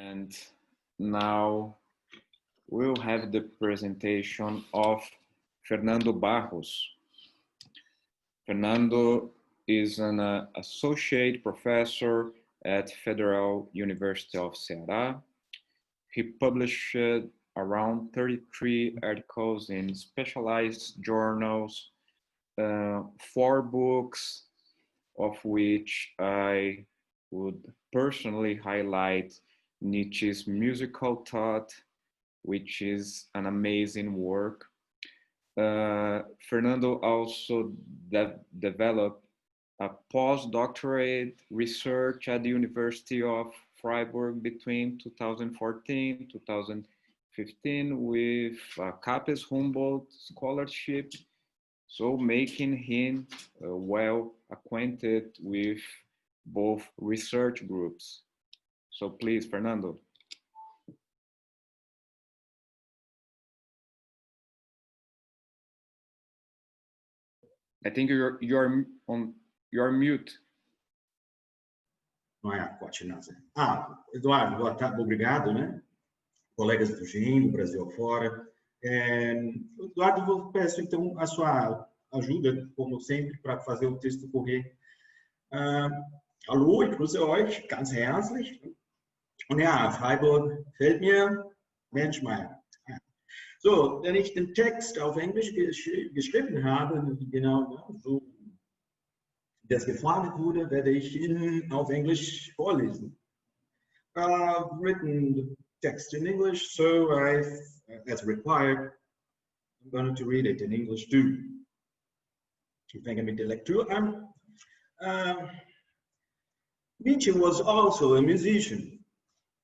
And now we'll have the presentation of Fernando Barros. Fernando is an associate professor at Federal University of Ceará. He published around 33 articles in specialized journals, 4 books, of which I would personally highlight Nietzsche's Musical Thought, which is an amazing work. Fernando also developed a postdoctorate research at the University of Freiburg between 2014 and 2015 with a Capes Humboldt scholarship, so making him well acquainted with both research groups. So please, Fernando. I think you're mute. Não é a continência. Eduardo, boa tarde, obrigado, né? Colegas fugindo, Brasil afora. Eduardo, eu peço então a sua ajuda, como sempre, para fazer o texto correr. Hallo, ich grüße euch ganz herzlich. Und ja, Freiburg fällt mir manchmal. So, wenn ich den Text auf Englisch geschrieben habe, genau so das gefragt wurde, werde ich ihn auf Englisch vorlesen. I've written the text in English, so as required, I'm going to read it in English too. Ich fange mit der Lektur an. Nietzsche was also a musician.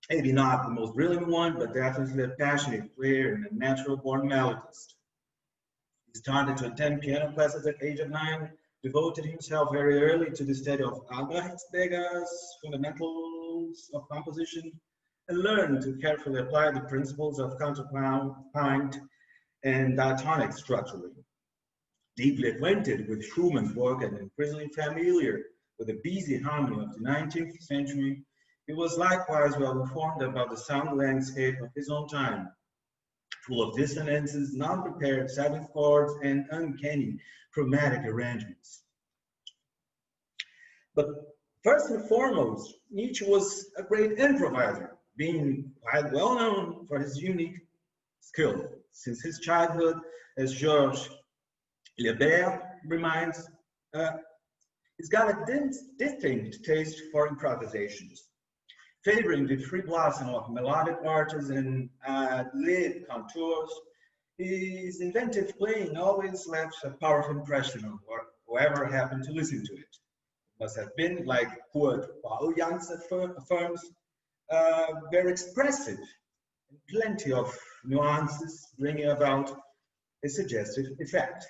Maybe not the most brilliant one, but definitely a passionate player and a natural-born melodist. He started to attend piano classes at the age of 9, devoted himself very early to the study of Begriffsdichtung, fundamentals of composition, and learned to carefully apply the principles of counterpoint and diatonic structuring. Deeply acquainted with Schumann's work and increasingly familiar with the busy harmony of the 19th century, he was likewise well informed about the sound landscape of his own time, full of dissonances, non-prepared seventh chords, and uncanny chromatic arrangements. But first and foremost, Nietzsche was a great improviser, being quite well known for his unique skill. Since his childhood, as Georges Lebert reminds, he's got a distinct taste for improvisations. Favoring the free blossom of melodic arches and lead contours, his inventive playing always left a powerful impression on whoever happened to listen to it. It must have been, like Kurt Weill affirms, very expressive, and plenty of nuances, bringing about a suggestive effect.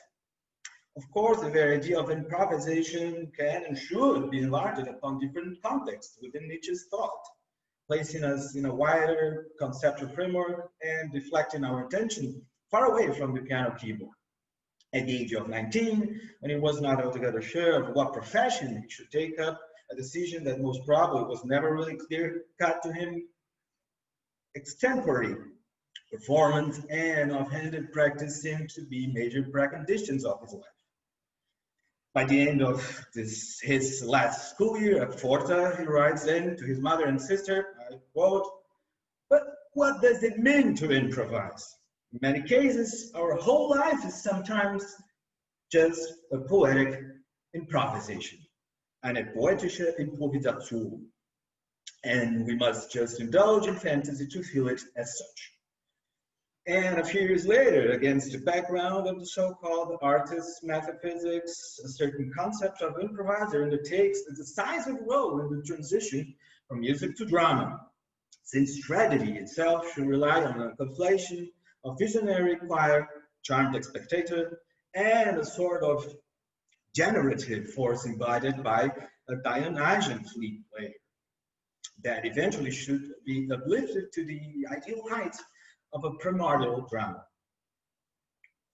Of course, the very idea of improvisation can and should be enlarged upon different contexts within Nietzsche's thought, placing us in a wider conceptual framework and deflecting our attention far away from the piano keyboard. At the age of 19, when he was not altogether sure of what profession he should take up, a decision that most probably was never really clear-cut to him, extempore performance and offhanded practice seemed to be major preconditions of his life. By the end of his last school year at Forta, he writes then to his mother and sister, I quote, "But what does it mean to improvise? In many cases, our whole life is sometimes just a poetic improvisation, eine poetische Improvisation, and we must just indulge in fantasy to feel it as such." And a few years later, against the background of the so-called artist's metaphysics, a certain concept of improviser undertakes a decisive role in the transition from music to drama, since tragedy itself should rely on a conflation of visionary choir, charmed spectator, and a sort of generative force embodied by a Dionysian flute player that eventually should be uplifted to the ideal heights of a primordial drama.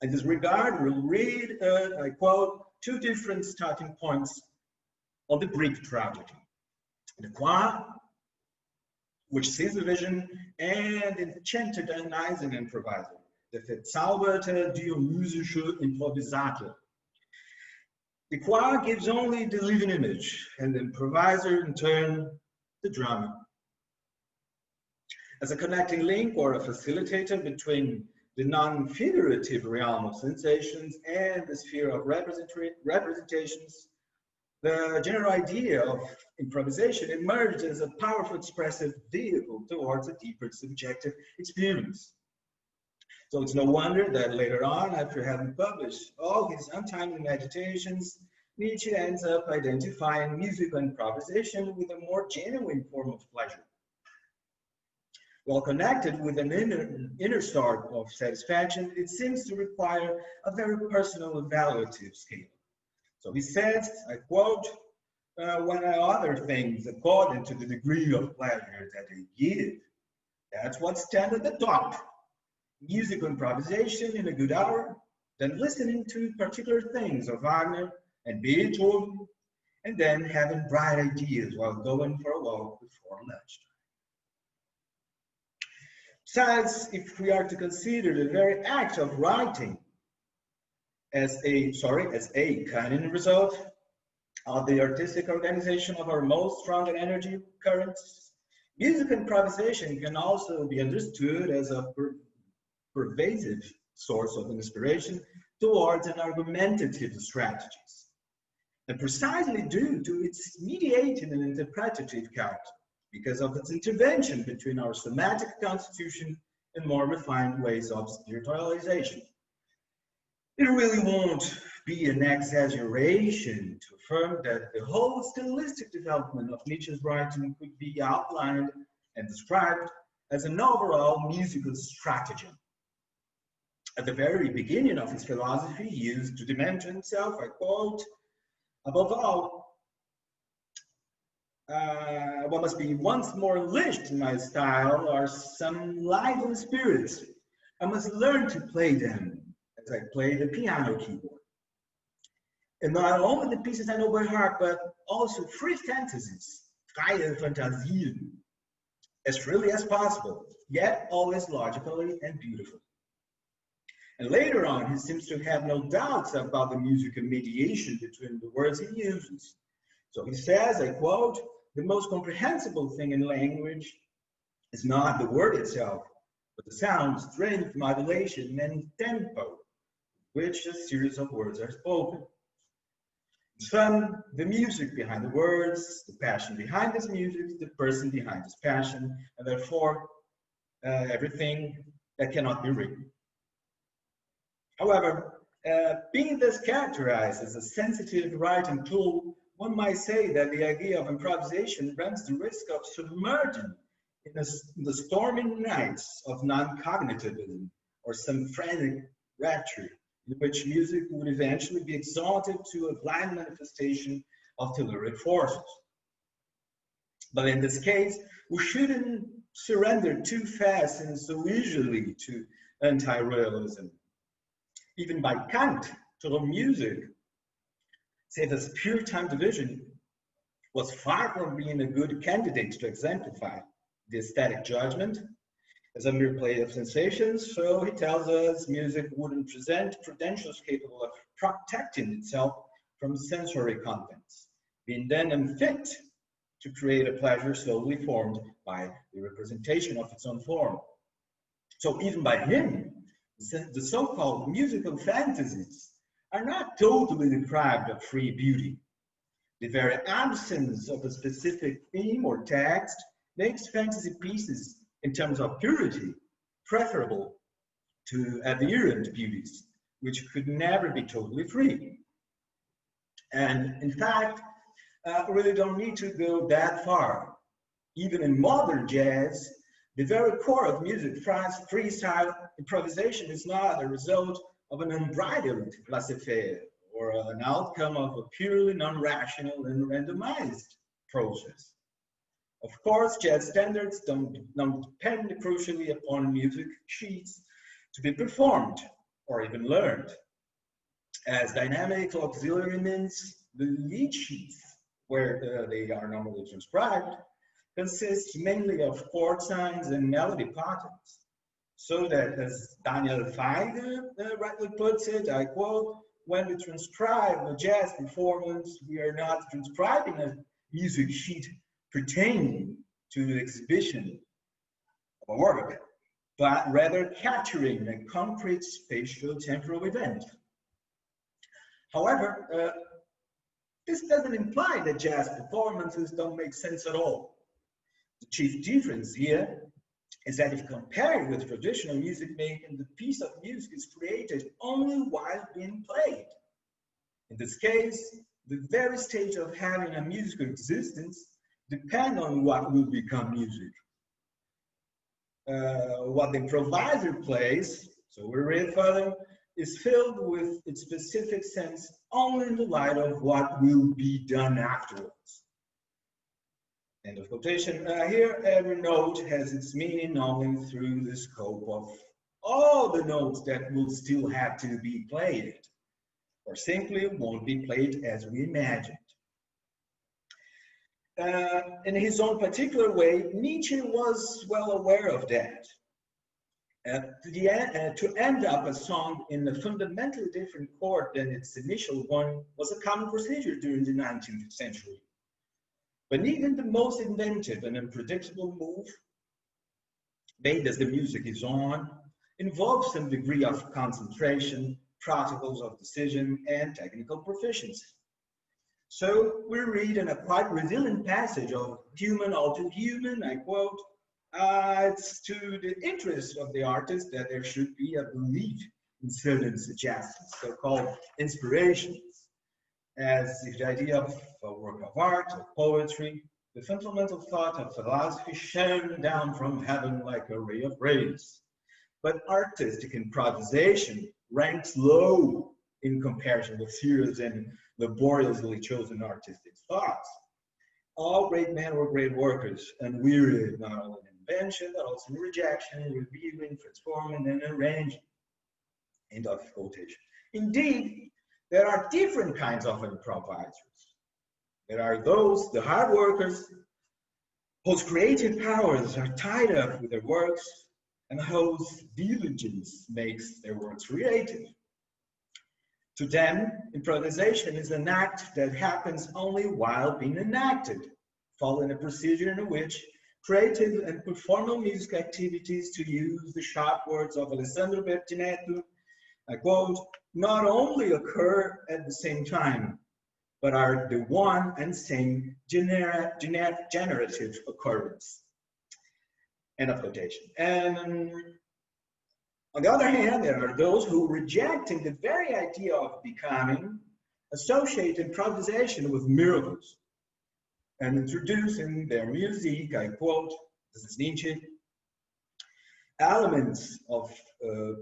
In this regard, we'll read, I quote, 2 different starting points of the Greek tragedy. The choir which sees the vision and enchanted analyzing improviser, der verzauberte dionysische Improvisator. The choir gives only the living image, and the improviser, in turn, the drama. As a connecting link or a facilitator between the non-figurative realm of sensations and the sphere of representations, the general idea of improvisation emerged as a powerful expressive vehicle towards a deeper subjective experience. So it's no wonder that later on, after having published all his untimely meditations, Nietzsche ends up identifying musical improvisation with a more genuine form of pleasure. While connected with an inner sort of satisfaction, it seems to require a very personal evaluative scale. So he says, I quote, when other things according to the degree of pleasure that they give, that's what stands at the top. Musical improvisation in a good hour, then listening to particular things of Wagner and Beethoven, and then having bright ideas while going for a walk before lunchtime. Besides, if we are to consider the very act of writing as a kind of result of the artistic organization of our most strong and energy currents, music improvisation can also be understood as a pervasive source of inspiration towards an argumentative strategies, and precisely due to its mediated and interpretative character, because of its intervention between our somatic constitution and more refined ways of spiritualization. It really won't be an exaggeration to affirm that the whole stylistic development of Nietzsche's writing could be outlined and described as an overall musical stratagem. At the very beginning of his philosophy, he used to dimension himself, I quote, above all, what must be once more unleashed in my style are some lively spirits. I must learn to play them as I play the piano keyboard. And not only the pieces I know by heart, but also free fantasies, freie Fantasien, as freely as possible, yet always logically and beautifully. And later on, he seems to have no doubts about the musical mediation between the words he uses. So he says, I quote, the most comprehensible thing in language is not the word itself, but the sound, strength, modulation, and tempo, which a series of words are spoken. In sum, the music behind the words, the passion behind this music, the person behind this passion, and therefore everything that cannot be written. However, being thus characterized as a sensitive writing tool, one might say that the idea of improvisation runs the risk of submerging in the stormy nights of non-cognitivism or some frantic rapture in which music would eventually be exalted to a blind manifestation of telluric forces. But in this case, we shouldn't surrender too fast and so easily to anti-realism. Even by Kant, total music, save as pure time division, was far from being a good candidate to exemplify the aesthetic judgment as a mere play of sensations. So he tells us music wouldn't present credentials capable of protecting itself from sensory contents, being then unfit to create a pleasure solely formed by the representation of its own form. So even by him, the so-called musical fantasies are not totally deprived of free beauty. The very absence of a specific theme or text makes fantasy pieces, in terms of purity, preferable to adherent beauties, which could never be totally free. And in fact, we really don't need to go that far. Even in modern jazz, the very core of music, freestyle improvisation, is not a result of an unbridled laissez-faire or an outcome of a purely non-rational and randomized process. Of course, jazz standards don't depend crucially upon music sheets to be performed or even learned. As dynamic auxiliary means, the lead sheets, where they are normally transcribed, consists mainly of chord signs and melody patterns. So that, as Daniel Feige rightly puts it, I quote, when we transcribe a jazz performance, we are not transcribing a music sheet pertaining to the exhibition of a work, but rather capturing a concrete spatial temporal event. However, this doesn't imply that jazz performances don't make sense at all. The chief difference here is that if compared with traditional music making, the piece of music is created only while being played. In this case, the very stage of having a musical existence depends on what will become music. What the improviser plays, so we read further, is filled with its specific sense only in the light of what will be done afterwards. End of quotation. Here, every note has its meaning only through the scope of all the notes that will still have to be played, or simply won't be played as we imagined. In his own particular way, Nietzsche was well aware of that. To end up a song in a fundamentally different chord than its initial one was a common procedure during the 19th century. But even the most inventive and unpredictable move, made as the music is on, involves some degree of concentration, protocols of decision, and technical proficiency. So we read in a quite revealing passage of Human All Too Human, I quote, it's to the interest of the artist that there should be a belief in certain suggestions, so-called inspirations, as if the idea of a work of art or poetry, the fundamental thought of philosophy shone down from heaven like a ray of rays. But artistic improvisation ranks low in comparison with serious and laboriously chosen artistic thoughts. All great men were great workers, unwearied not only in invention, but also in rejection, reviewing, transforming, and arranging. End of quotation. Indeed, there are different kinds of improvisers. There are those, the hard workers, whose creative powers are tied up with their works and whose diligence makes their works creative. To them, improvisation is an act that happens only while being enacted, following a procedure in which creative and performance music activities, to use the sharp words of Alessandro Bertinetto, I quote, not only occur at the same time, but are the one and same generative occurrence. End of quotation. And on the other hand, there are those who, rejecting the very idea of becoming, associate improvisation with miracles and introduce in their music, I quote, this is Nietzsche, elements of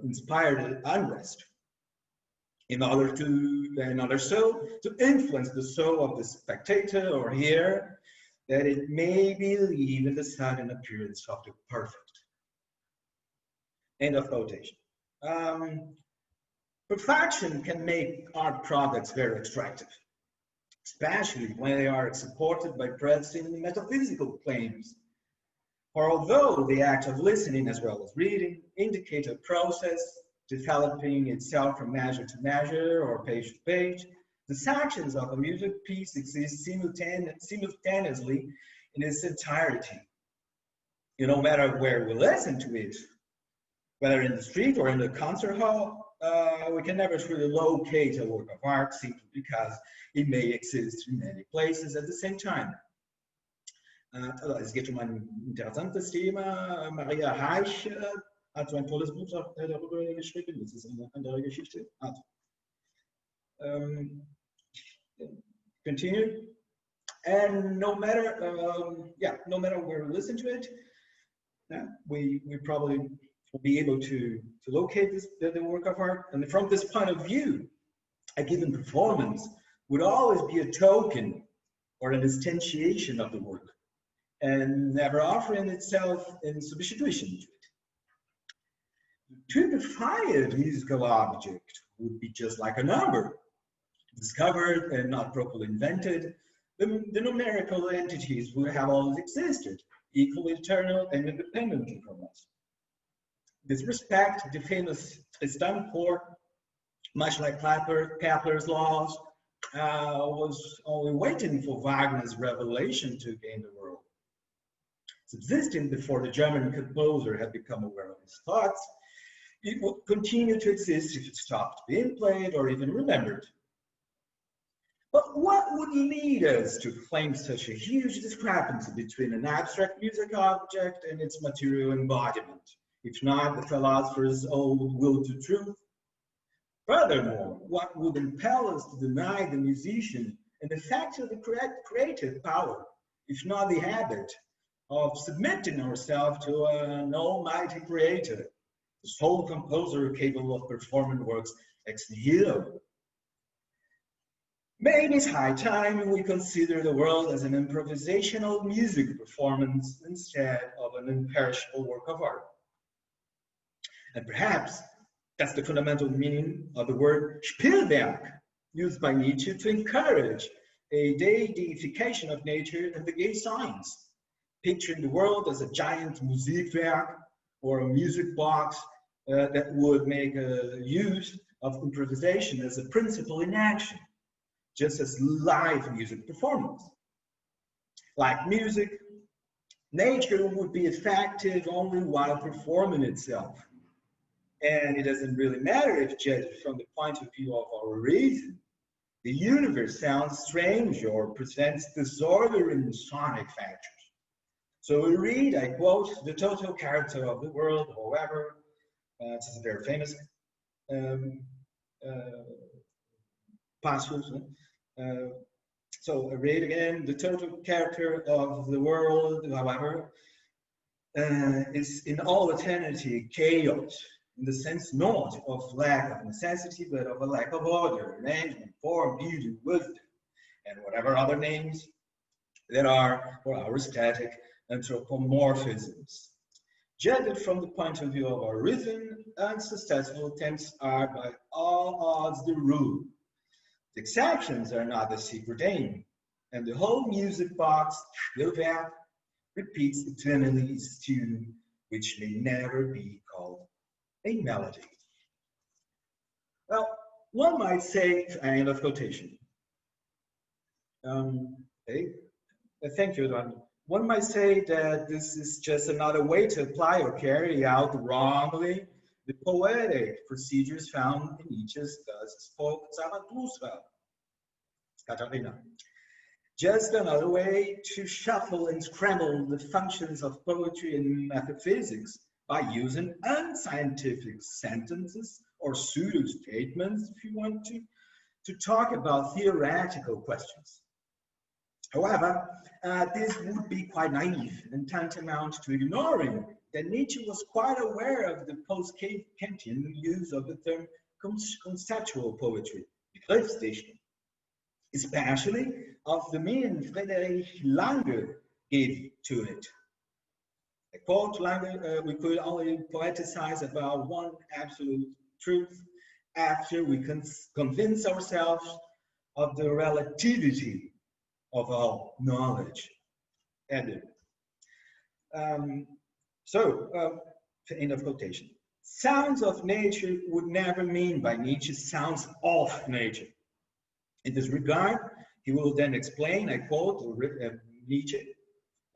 inspired unrest in order so to influence the soul of the spectator or hearer, that it may believe in the sudden appearance of the perfect. End of quotation. Perfection can make art products very attractive, especially when they are supported by pressing metaphysical claims. For although the act of listening as well as reading indicate a process developing itself from measure to measure or page to page, the sections of a music piece exist simultaneously in its entirety. No matter where we listen to it, whether in the street or in the concert hall, we can never truly locate a work of art simply because it may exist in many places at the same time. Es geht ein interessantes Thema. Maria Reich hat so ein tolles Buch darüber geschrieben. Das ist eine andere Geschichte. Continue. And no matter where we listen to it, we probably will be able to locate the work of art. And from this point of view, a given performance would always be a token or an instantiation of the work, and never offering itself in substitution to it. To define a musical object would be just like a number, discovered and not properly invented, the numerical entities will have always existed, equally eternal and independently from us. This respect, the famous Tristan core, much like Kepler's laws, was only waiting for Wagner's revelation to gain the world. Subsisting before the German composer had become aware of his thoughts, it would continue to exist if it stopped being played or even remembered. But what would lead us to claim such a huge discrepancy between an abstract music object and its material embodiment, if not the philosopher's old will to truth? Furthermore, what would impel us to deny the musician an effect of the creative power, if not the habit of submitting ourselves to an almighty creator, the sole composer capable of performing works ex nihilo? Maybe it's high time we consider the world as an improvisational music performance instead of an imperishable work of art. And perhaps that's the fundamental meaning of the word Spielwerk, used by Nietzsche to encourage a deification of nature and the gay science, picturing the world as a giant Musikwerk or a music box that would make use of improvisation as a principle in action, just as live music performance. Like music, nature would be effective only while performing itself. And it doesn't really matter if judged from the point of view of our reason, the universe sounds strange or presents disorder in sonic factors. So we read, I quote, the total character of the world, however, this is a very famous passage. So I read again, the total character of the world, however, is in all eternity chaos, in the sense not of lack of necessity, but of a lack of order, arrangement, form, beauty, wisdom, and whatever other names there are for our static anthropomorphisms. Judged from the point of view of our reason, unsuccessful attempts are by all odds the rule. The exceptions are not the secret aim, and the whole music box, Spielwerk, repeats eternally its tune, which may never be called a melody. Well, one might say, end of quotation. Okay. Thank you, Eduardo. One might say that this is just another way to apply or carry out wrongly the poetic procedures found in Nietzsche's Das Volk Zarathustra. Katharina. Just another way to shuffle and scramble the functions of poetry and metaphysics by using unscientific sentences or pseudo-statements, if you want to talk about theoretical questions. However, this would be quite naive and tantamount to ignoring that Nietzsche was quite aware of the post-Kantian use of the term conceptual poetry, Begriffsdichtung, especially of the meaning Friedrich Lange gave to it. I quote Lange, we could only poeticize about one absolute truth after we convince ourselves of the relativity of all knowledge. Ended. End of quotation. Sounds of nature would never mean by Nietzsche sounds of nature. In this regard, he will then explain, I quote Nietzsche,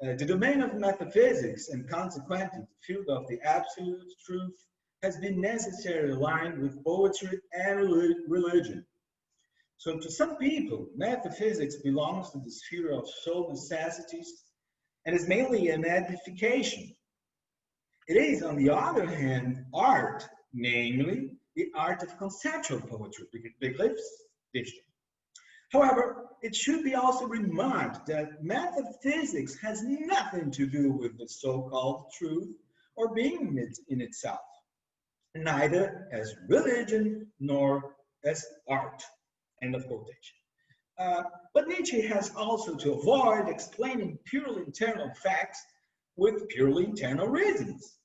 the domain of metaphysics and consequently the field of the absolute truth has been necessarily aligned with poetry and religion. So to some people, metaphysics belongs to the sphere of soul necessities and is mainly an edification. It is, on the other hand, art, namely the art of conceptual poetry, Begriffsdichtung. However, it should be also remarked that metaphysics has nothing to do with the so-called truth or being in itself, neither as religion nor as art. End of quotation. But Nietzsche has also to avoid explaining purely internal facts with purely internal reasons.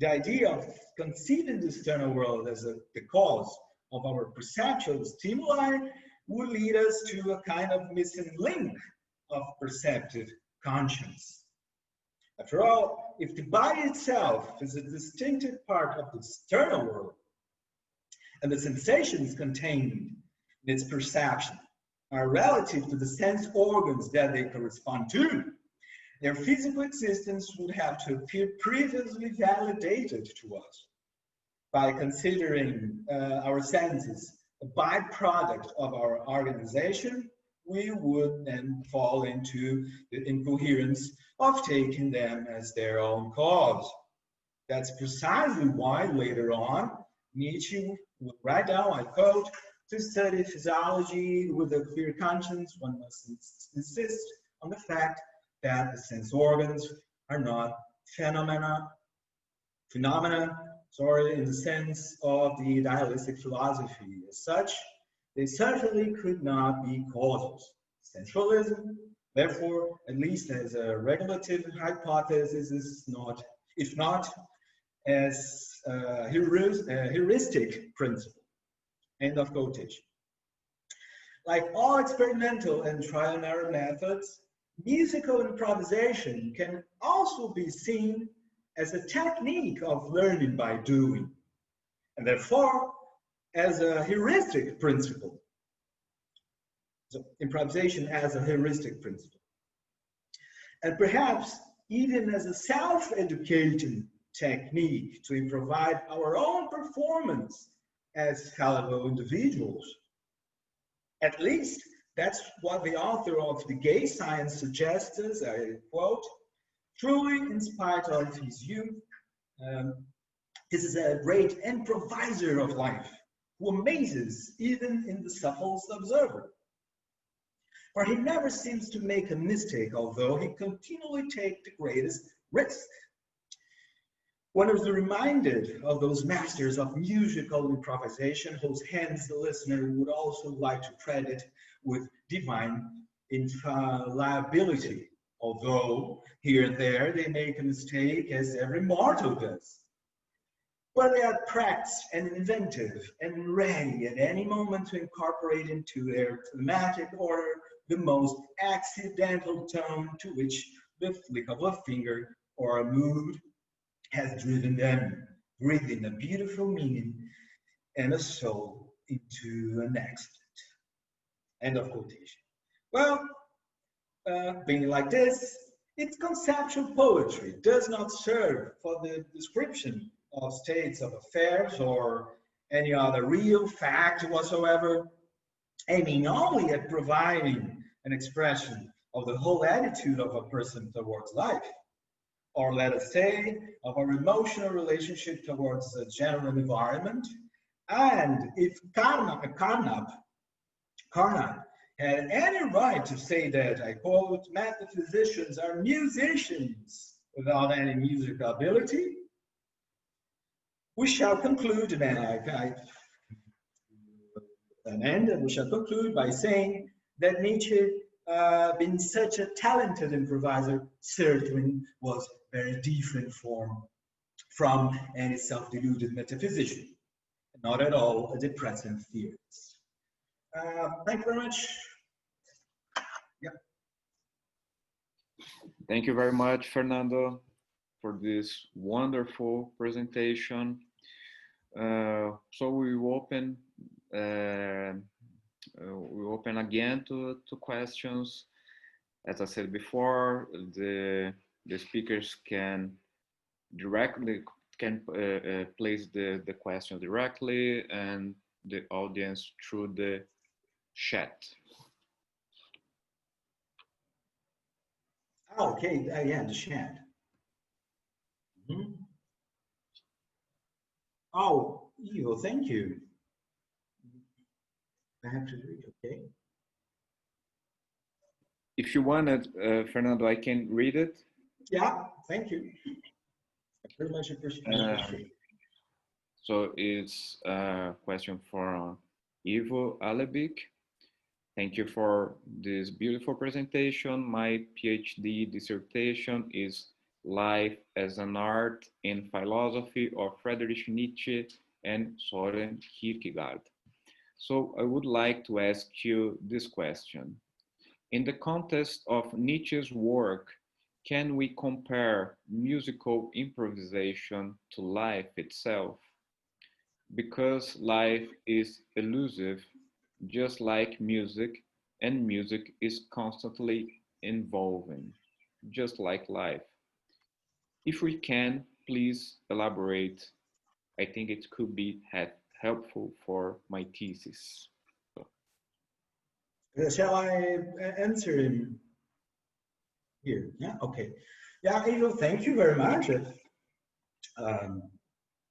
The idea of conceiving the external world as the cause of our perceptual stimuli would lead us to a kind of missing link of perceptive conscience. After all, if the body itself is a distinctive part of the external world, and the sensations contained in its perception are relative to the sense organs that they correspond to, their physical existence would have to appear previously validated to us. By considering our senses a byproduct of our organization, we would then fall into the incoherence of taking them as their own cause. That's precisely why later on, Nietzsche would write down, I quote, "To study physiology with a clear conscience, one must insist on the fact that the sense organs are not phenomena, in the sense of the idealistic philosophy. As such, they certainly could not be causals. Sensualism, therefore, at least as a regulative hypothesis, is not, if not as a heuristic principle." End of quotation. Like all experimental and trial and error methods, musical improvisation can also be seen as a technique of learning by doing, and therefore as a heuristic principle. So improvisation as a heuristic principle. And perhaps even as a self-educating technique to improvise our own performance as fallible individuals. At least that's what the author of The Gay Science suggests us, I quote, "Truly, in spite of his youth, this is a great improviser of life, who amazes even in the subtlest observer. For he never seems to make a mistake, although he continually takes the greatest risk." One is reminded of those masters of musical improvisation whose hands the listener would also like to credit with divine infallibility, although here and there they make a mistake, as every mortal does. But they are practiced and inventive and ready at any moment to incorporate into their thematic order the most accidental tone to which the flick of a finger or a mood has driven them, breathing a beautiful meaning and a soul into an accident. End of quotation. Well, being like this, its conceptual poetry does not serve for the description of states of affairs or any other real fact whatsoever, aiming only at providing an expression of the whole attitude of a person towards life, or let us say, of our emotional relationship towards the general environment. And if Carnap had any right to say that, I quote, "Metaphysicians are musicians without any musical ability," we shall conclude, we shall conclude by saying that Nietzsche, being such a talented improviser, certainly was very different from any self-deluded metaphysician, not at all a depressing theorist. Thank you very much. Yeah. Thank you very much, Fernando, for this wonderful presentation. So we open again to questions. As I said before, the speakers can place the question directly, and the audience through the chat. Oh, okay, yeah, the chat. Oh, Ivo, thank you. I have to read, okay. If you wanted, Fernando, I can read it. Yeah, thank you. I very much appreciate. So it's a question for Ivo Alebik. Thank you for this beautiful presentation. My PhD dissertation is Life as an Art in Philosophy of Friedrich Nietzsche and Soren Kierkegaard. So I would like to ask you this question. In the context of Nietzsche's work, can we compare musical improvisation to life itself? Because life is elusive, just like music, and music is constantly evolving, just like life. If we can, please elaborate. I think it could be helpful for my thesis. So, Shall I answer him here? Yeah, okay. Yeah, Ivo, thank you very much um,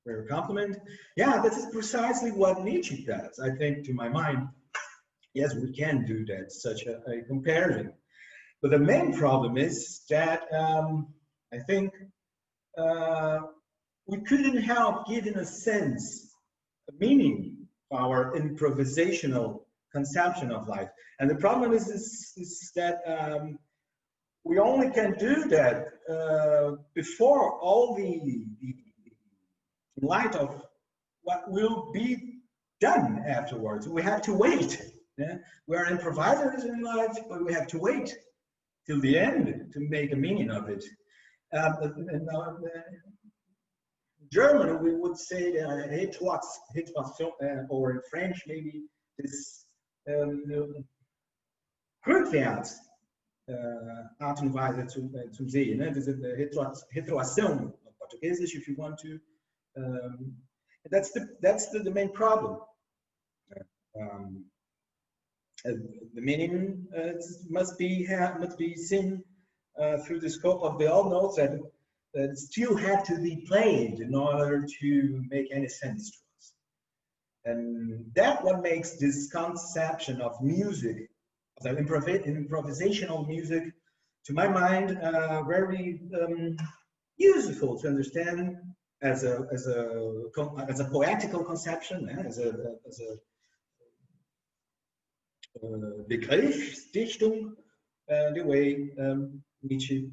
for your compliment. Yeah, this is precisely what Nietzsche does. I think, to my mind, yes, we can do that, such a comparison. But the main problem is that I think uh, we couldn't help giving a sense, a meaning to our improvisational conception of life. And the problem is that we only can do that before all the in light of what will be done afterwards. We have to wait. Yeah? We are improvisers in life, but we have to wait till the end to make a meaning of it. In German, we would say or in French, maybe this rückwärts Art und Weise zum Sehen. Ne? Diese Heteroação, Portuguesisch, if you want to. That's the main problem. Um, the meaning must be seen through the scope of the all notes that still have to be played in order to make any sense to us. And that what makes this conception of music, of the improvisational music, to my mind, very useful to understand as a poetical conception, as a Begriffsdichtung, the way Nietzsche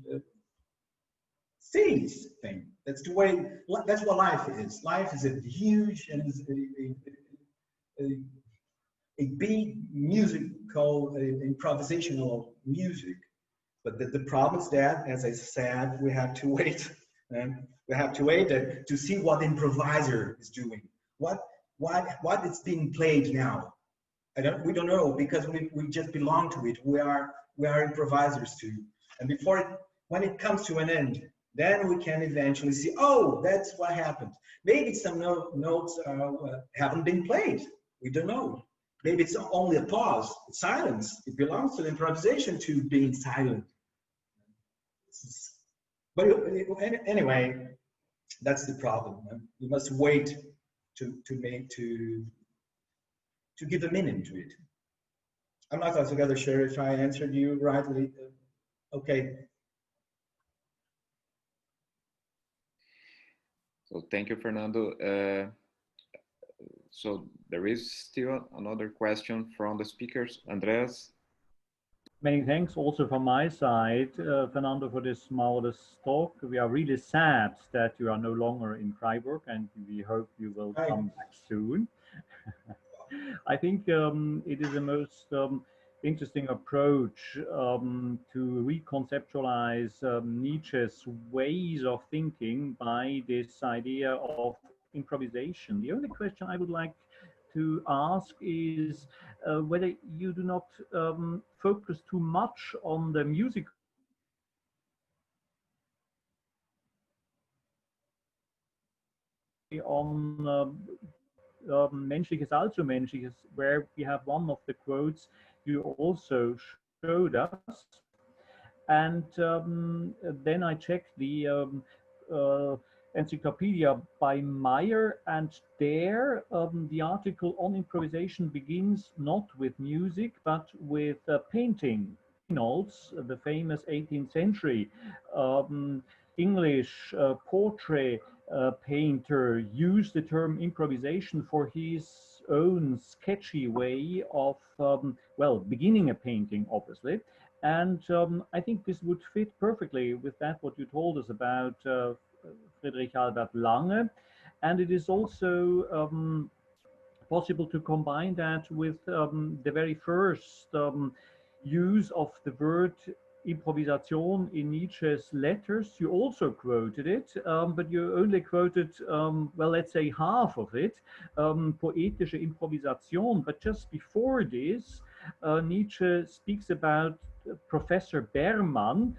sees things. That's the way. That's what life is. Life is a huge and a big musical, improvisational music. But the problem is that, as I said, we have to wait. And we have to wait to see what the improviser is doing. What is being played now? We don't know, because we just belong to it. We are improvisers too. And when it comes to an end, then we can eventually see, oh, that's what happened. Maybe some notes haven't been played. We don't know. Maybe it's only a pause, silence. It belongs to the improvisation to being silent. But anyway, that's the problem. You must wait to give a meaning to it. I'm not altogether sure if I answered you rightly. Okay. So thank you, Fernando. So there is still another question from the speakers. Andreas? Many thanks also from my side, Fernando, for this marvelous talk. We are really sad that you are no longer in Freiburg, and we hope you will come back soon. I think it is the most interesting approach to reconceptualize Nietzsche's ways of thinking by this idea of improvisation. The only question I would like to ask is whether you do not focus too much on the music on Menschliches allzu Menschliches, where we have one of the quotes you also showed us. And then I checked the encyclopedia by Meyer, and there the article on improvisation begins not with music, but with painting. Reynolds, the famous 18th century English portrait painter, used the term improvisation for his own sketchy way of, well, beginning a painting, obviously. And I think this would fit perfectly with that, what you told us about Friedrich Albert Lange. And it is also possible to combine that with the very first use of the word improvisation in Nietzsche's letters. You also quoted it, but you only quoted, well, let's say half of it, poetische Improvisation. But just before this, Nietzsche speaks about Professor Berman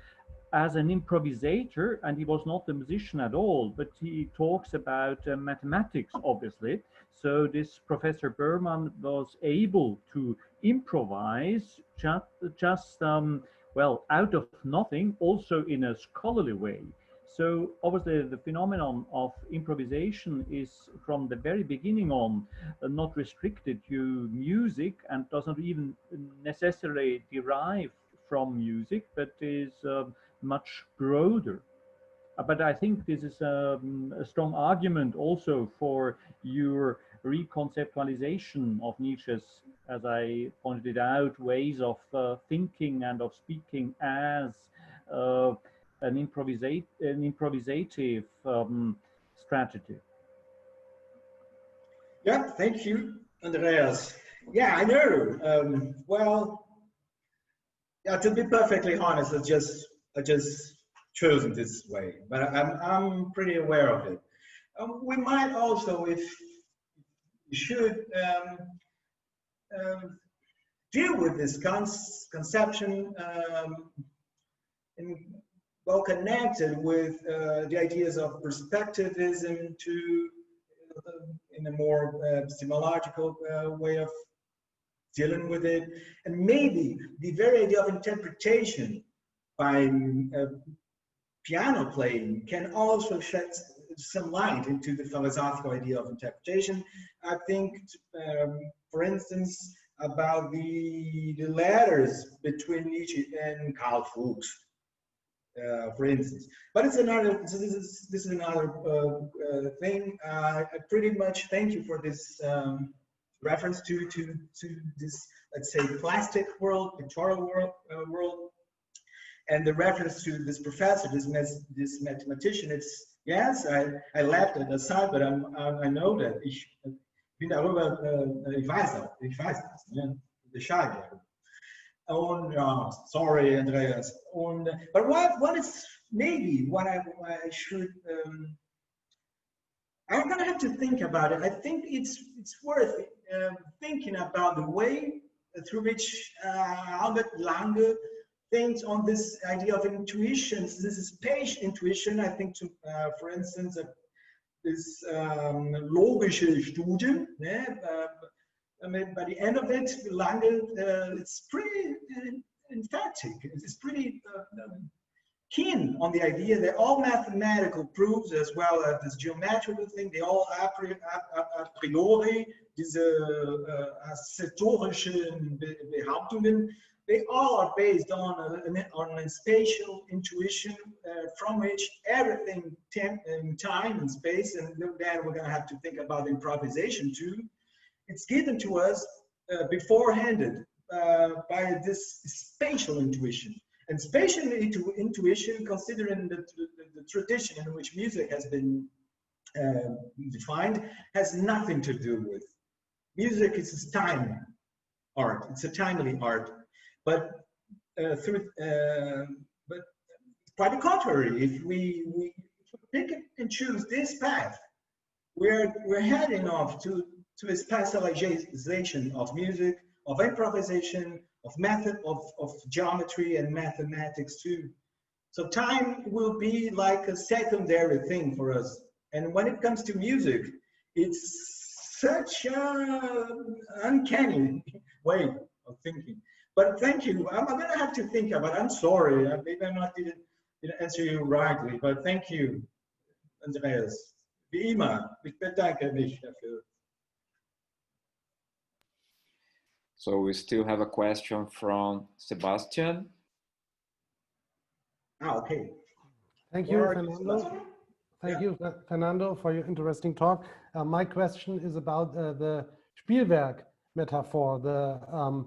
as an improvisator, and he was not a musician at all, but he talks about mathematics, obviously. So this Professor Berman was able to improvise just well, out of nothing, also in a scholarly way. So obviously the phenomenon of improvisation is from the very beginning on not restricted to music and doesn't even necessarily derive from music, but is much broader. But I think this is a strong argument also for your reconceptualization of Nietzsche's, as I pointed it out, ways of thinking and of speaking as uh, an improvisative strategy. Yeah, thank you, Andreas. Yeah, I know. Well, yeah, to be perfectly honest, I just chosen this way, but I'm pretty aware of it. We might also, if we should, deal with this conception in, well connected with the ideas of perspectivism to in a more epistemological way of dealing with it, and maybe the very idea of interpretation by piano playing can also shed some light into the philosophical idea of interpretation. I think, for instance, about the letters between Nietzsche and Karl Fuchs, for instance. But it's another. So this is another thing. I pretty much thank you for this reference to this, let's say, plastic world, pictorial world. And the reference to this professor, this mathematician, it's, yes, I left it aside, but I know that ich bin darüber, ich weiß das, ne? Bescheid. Und, sorry, Andreas. Und, but what is maybe what I should, I'm gonna have to think about it. I think it's worth thinking about the way through which Albert Lange thinks on this idea of intuitions. This is spatial intuition. I think, for instance, this logische Studien. I mean, by the end of it, Lange, it's pretty emphatic. It's pretty keen on the idea that all mathematical proofs, as well as this geometrical thing, they all a priori, diese assertorischen Behauptungen, they all are based on a spatial intuition from which everything, time and space, and then we're going to have to think about improvisation too. It's given to us beforehanded by this spatial intuition. And spatial intuition, considering the tradition in which music has been defined, has nothing to do with. Music is a time art. It's a timely art. But but quite the contrary, if we pick and choose this path, we're heading off to a spatialization of music, of improvisation, of method, of geometry and mathematics too. So time will be like a secondary thing for us. And when it comes to music, it's such an uncanny way of thinking. But thank you. I'm going to have to think about it. I'm sorry. Maybe I didn't answer you rightly, but thank you, Andreas. Wie immer. Ich bedanke mich dafür. So we still have a question from Sebastian. Okay. Thank you, Fernando. Thank you, Fernando, for your interesting talk. My question is about the Spielwerk metaphor, the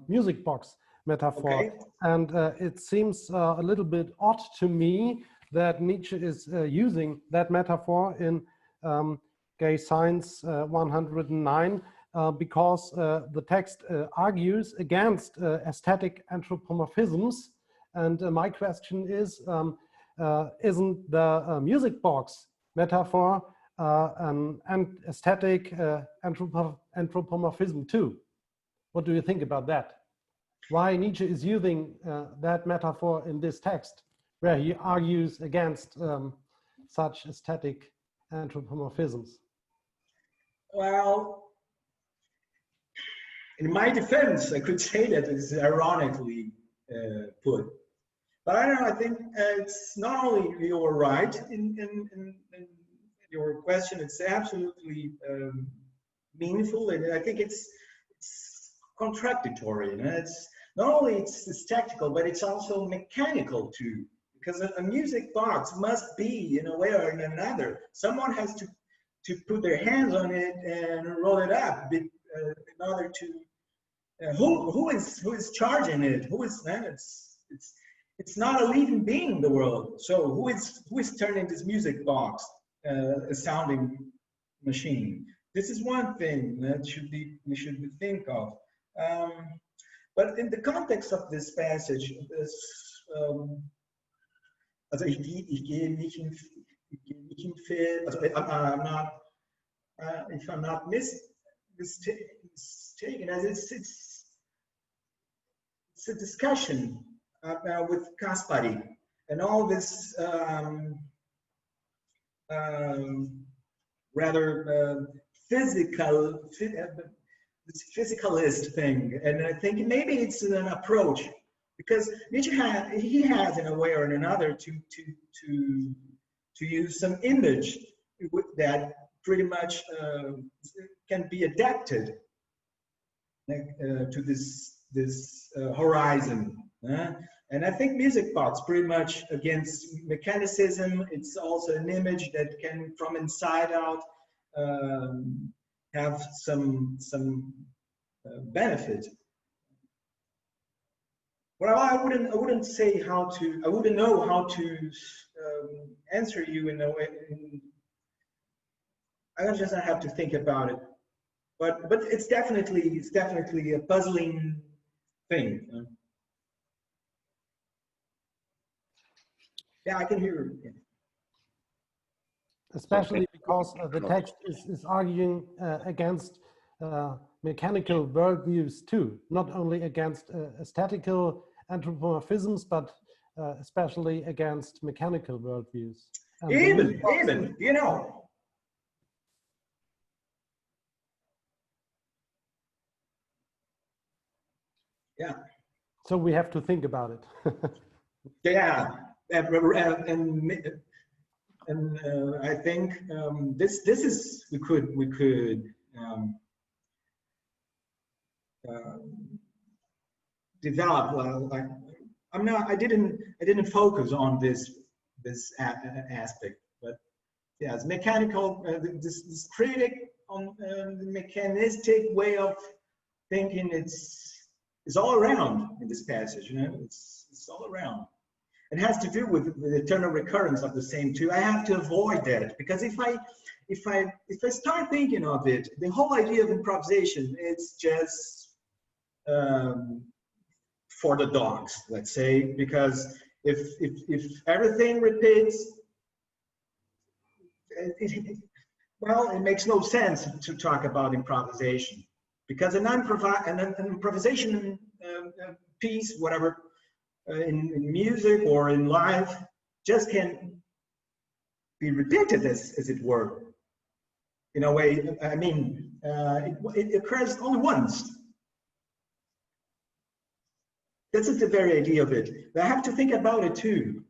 music box metaphor. Okay. And it seems a little bit odd to me that Nietzsche is using that metaphor in Gay Science 109. because the text argues against aesthetic anthropomorphisms. And my question is, isn't the music box metaphor an aesthetic anthropomorphism too? What do you think about that? Why Nietzsche is using that metaphor in this text, where he argues against such aesthetic anthropomorphisms? Well, in my defense, I could say that it's ironically put. But I don't know, I think it's not only you're right in your question, it's absolutely meaningful, and I think it's contradictory. You know? It's not only it's tactical, but it's also mechanical too. Because a music box must be, in a way or in another, someone has to put their hands on it and roll it up in order to. Who is charging it? Who is that? It's not a living being in the world. So who is turning this music box a sounding machine? This is one thing that we should think of. But in the context of this passage, also ich gehe nicht in also if I'm not mistaken, as it's a discussion with Kaspari and all this rather this physicalist thing, and I think maybe it's an approach because Nietzsche has in a way or in another to use some image that pretty much can be adapted to this horizon. And I think music box pretty much against mechanicism. It's also an image that can, from inside out, have some benefit. Well, I wouldn't say how to. I wouldn't know how to answer you in a way. I just have to think about it. But it's definitely a puzzling thing. Yeah, I can hear you. Especially because the text is arguing against mechanical worldviews too, not only against aesthetical anthropomorphisms, but especially against mechanical worldviews. Even, you know. Yeah. So we have to think about it. Yeah, and I think this is we could develop. Like I didn't focus on this aspect, but yes, mechanical. This critic on the mechanistic way of thinking. It's all around in this passage. You know, it's all around. It has to do with the eternal recurrence of the same two. I have to avoid that because if I start thinking of it, the whole idea of improvisation, it's just for the dogs, let's say, because if everything repeats, it makes no sense to talk about improvisation because an improvisation piece, whatever. In music or in life, just can be repeated as it were. In a way, I mean, it occurs only once. This is the very idea of it. But I have to think about it too.